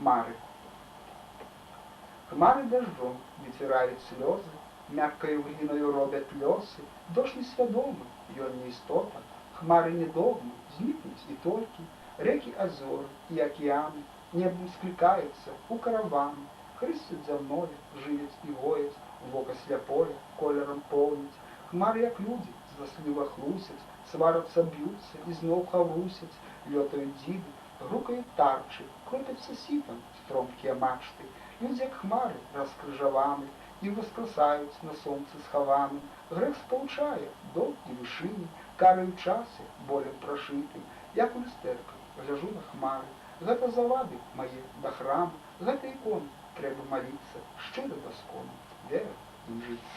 Хмары. Хмары дождем вытирают слезы, мягкою глиною робят лёсы. Дождь несвядомы, ён не істота, хмары недовно, зникнуть и толькі, реки озеры и океаны небом скликаются у караваны. Хрыстят за мною живец и гоец, вока сляпое колером полнить. Хмары, як люди, зласліва хлусяць, сварацца, б'юцца і зноў хаврусяць, лётаюць дзіды, грукаюць тарчы, кропяцца сітам стромкія мачты. Людзі, як хмары, раскрыжаваны, і воскресаюць на сонцы схаваным. Грэх спаўчае долг і вышыні, караю часы болем прашытым. Як у люстэрках гляжу на хмары, гэта завады мае да храму, гэта іконы, трэба маліцца шчыра да скону, вера ім жыць.